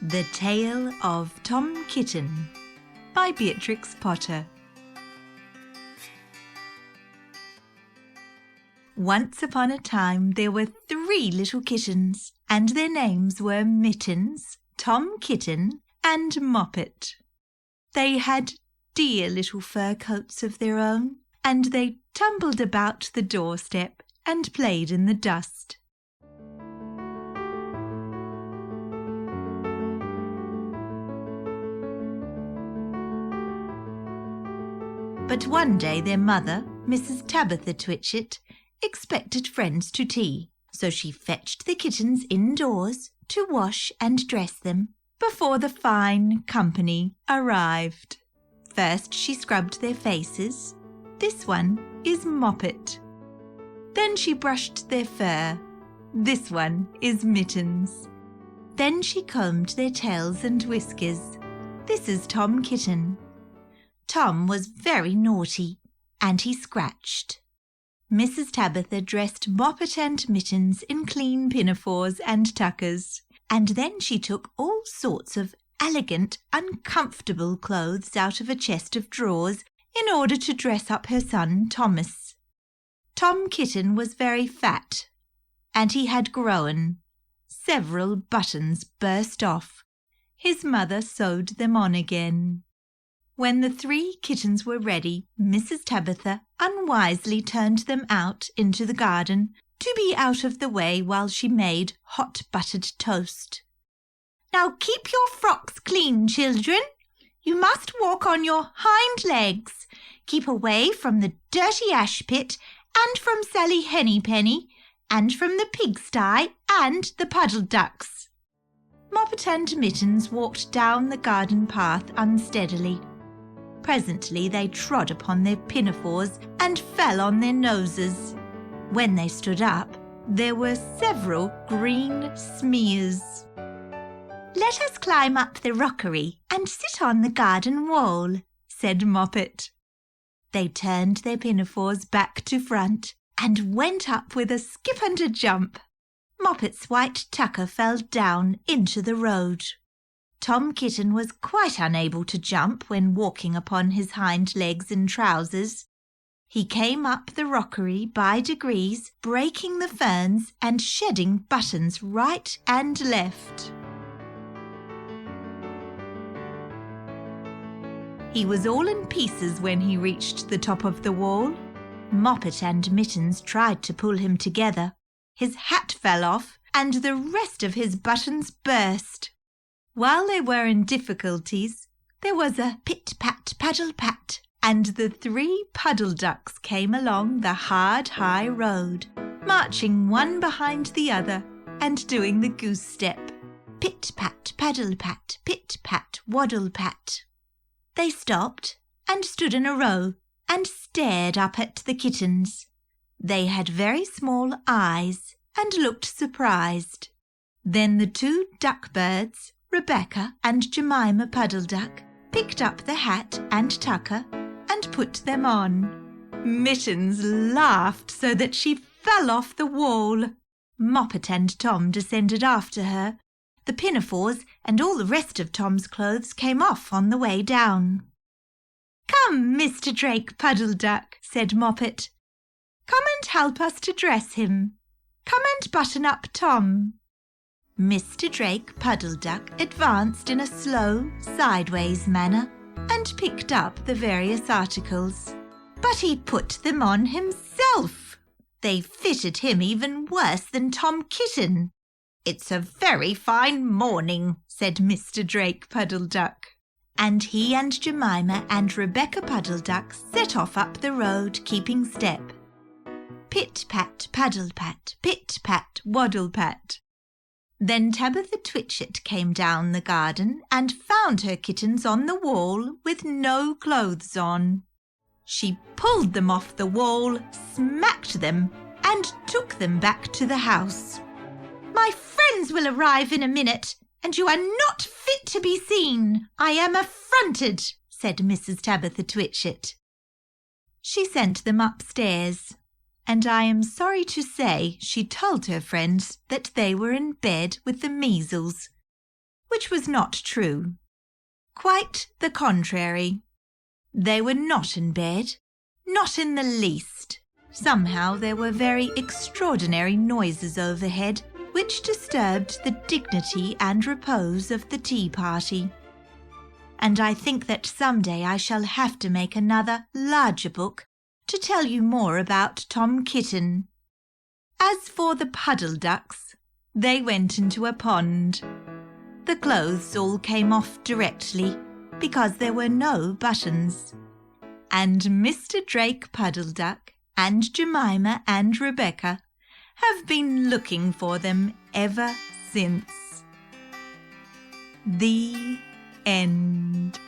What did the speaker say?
The Tale of Tom Kitten by Beatrix Potter. Once upon a time there were 3 little kittens, and their names were Mittens, Tom Kitten, and Moppet. They had dear little fur coats of their own, and they tumbled about the doorstep and played in the dust. But one day their mother, Mrs. Tabitha Twitchit, expected friends to tea, so she fetched the kittens indoors to wash and dress them before the fine company arrived. First she scrubbed their faces. This one is Moppet. Then she brushed their fur. This one is Mittens. Then she combed their tails and whiskers. This is Tom Kitten. Tom was very naughty, and he scratched. Mrs. Tabitha dressed Moppet and Mittens in clean pinafores and tuckers, and then she took all sorts of elegant, uncomfortable clothes out of a chest of drawers in order to dress up her son Thomas. Tom Kitten was very fat, and he had grown. Several buttons burst off. His mother sewed them on again. When the 3 kittens were ready, Mrs. Tabitha unwisely turned them out into the garden to be out of the way while she made hot buttered toast. "Now keep your frocks clean, children. You must walk on your hind legs. Keep away from the dirty ash pit and from Sally Hennypenny and from the pigsty and the puddle ducks." Moppet and Mittens walked down the garden path unsteadily. Presently they trod upon their pinafores and fell on their noses. When they stood up, there were several green smears. "Let us climb up the rockery and sit on the garden wall," said Moppet. They turned their pinafores back to front and went up with a skip and a jump. Moppet's white tucker fell down into the road. Tom Kitten was quite unable to jump when walking upon his hind legs in trousers. He came up the rockery by degrees, breaking the ferns and shedding buttons right and left. He was all in pieces when he reached the top of the wall. Moppet and Mittens tried to pull him together. His hat fell off, and the rest of his buttons burst. While they were in difficulties, there was a pit-pat-paddle-pat, and the 3 puddle ducks came along the hard, high road, marching one behind the other and doing the goose step. Pit-pat-paddle-pat, pit-pat-waddle-pat. They stopped and stood in a row and stared up at the kittens. They had very small eyes and looked surprised. Then the 2 duck-birds, Rebecca and Jemima Puddle Duck, picked up the hat and tucker and put them on. Mittens laughed so that she fell off the wall. Moppet and Tom descended after her. The pinafores and all the rest of Tom's clothes came off on the way down. "Come, Mr. Drake Puddle Duck," said Moppet. "Come and help us to dress him. Come and button up Tom." Mr. Drake Puddle Duck advanced in a slow, sideways manner and picked up the various articles. But he put them on himself. They fitted him even worse than Tom Kitten. "It's a very fine morning," said Mr. Drake Puddle Duck. And he and Jemima and Rebecca Puddle Duck set off up the road, keeping step. Pit-pat, paddle-pat, pit-pat, waddle-pat. Then Tabitha Twitchit came down the garden and found her kittens on the wall with no clothes on. She pulled them off the wall, smacked them, and took them back to the house. "My friends will arrive in a minute, and you are not fit to be seen. I am affronted," said Mrs. Tabitha Twitchit. She sent them upstairs, and I am sorry to say she told her friends that they were in bed with the measles. which was not true. Quite the contrary. They were not in bed, not in the least. Somehow there were very extraordinary noises overhead, which disturbed the dignity and repose of the tea party. And I think that some day I shall have to make another, larger book to tell you more about Tom Kitten. As for the puddle ducks, they went into a pond. The clothes all came off directly because there were no buttons. And Mr. Drake Puddle Duck and Jemima and Rebecca have been looking for them ever since. The end.